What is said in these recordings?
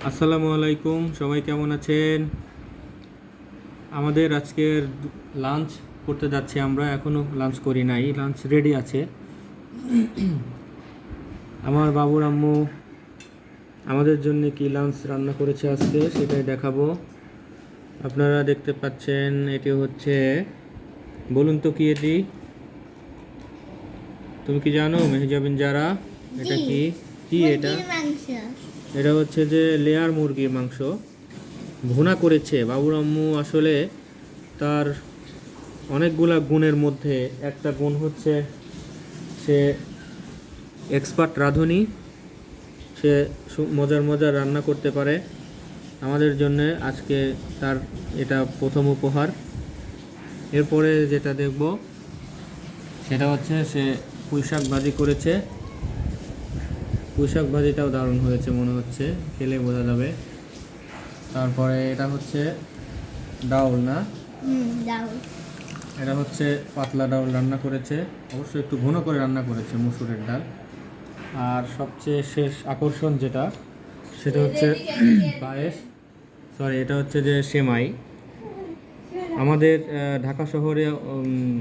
আসসালামু আলাইকুম, সবাই কেমন আছেন? আমাদের আজকের লাঞ্চ করতে যাচ্ছি। আমরা এখনও লাঞ্চ করি নাই, লাঞ্চ রেডি আছে। আমার বাবুর আম্মু আমাদের জন্য কি লাঞ্চ রান্না করেছে আজকে সেটাই দেখাবো। আপনারা দেখতে পাচ্ছেন, এটি হচ্ছে, বলুন তো কি এটি? তুমি কি জানো মেহজাবিন যারা? এটা কি কি এটা? এটা হচ্ছে যে লেয়ার মুরগির মাংস ভুনা করেছে বাবুর আম্মু। আসলে তার অনেকগুলা গুণের মধ্যে একটা গুণ হচ্ছে সে এক্সপার্ট রাঁধুনি। সে মজার মজার রান্না করতে পারে। আমাদের জন্য আজকে তার এটা প্রথম উপহার। এরপরে যেটা দেখব সেটা হচ্ছে সে পুঁইশাক ভাজি করেছে। পুঁইশাক ভাজিটাও দারুণ হয়েছে মনে হচ্ছে, খেলে বোঝা যাবে। তারপরে এটা হচ্ছে ডাউল, না? এটা হচ্ছে পাতলা ডাউল রান্না করেছে, অবশ্যই একটু ঘন করে রান্না করেছে, মসুরের ডাল। আর সবচেয়ে শেষ আকর্ষণ যেটা, সেটা হচ্ছে পায়েস, এটা হচ্ছে যে সেমাই। আমাদের ঢাকা শহরে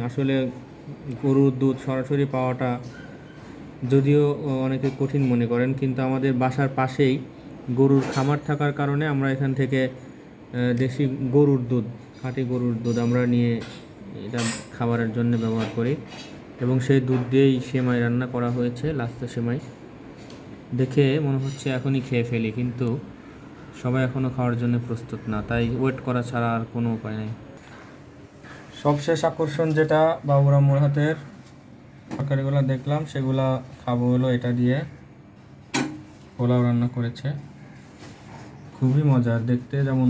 আসলে গরুর দুধ সরাসরি পাওয়াটা যদিও অনেকে কঠিন মনে করেন, কিন্তু আমাদের বাসার পাশেই গরুর খামার থাকার কারণে আমরা এখান থেকে দেশি গরুর দুধ, খাঁটি গরুর দুধ আমরা নিয়ে এটা খাবারের জন্য ব্যবহার করি। এবং সেই দুধ দিয়েই সেমাই রান্না করা হয়েছে, লাস্তা সেমাই। দেখে মনে হচ্ছে এখনই খেয়ে ফেলি, কিন্তু সবাই এখনও খাওয়ার জন্য প্রস্তুত না, তাই ওয়েট করা ছাড়া আর কোনো উপায় নেই। সবশেষ আকর্ষণ যেটা বাবুর আম্মুর হাতের তরকারিগুলো দেখলাম, সেগুলা খাবো হলো এটা দিয়ে। পোলাও রান্না করেছে, খুবই মজার দেখতে, যেমন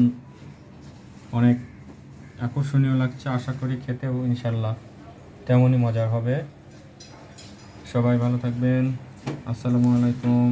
অনেক আকর্ষণীয় লাগছে। আশা করি খেতেও ইনশাল্লাহ তেমনই মজার হবে। সবাই ভালো থাকবেন। আসসালামু আলাইকুম।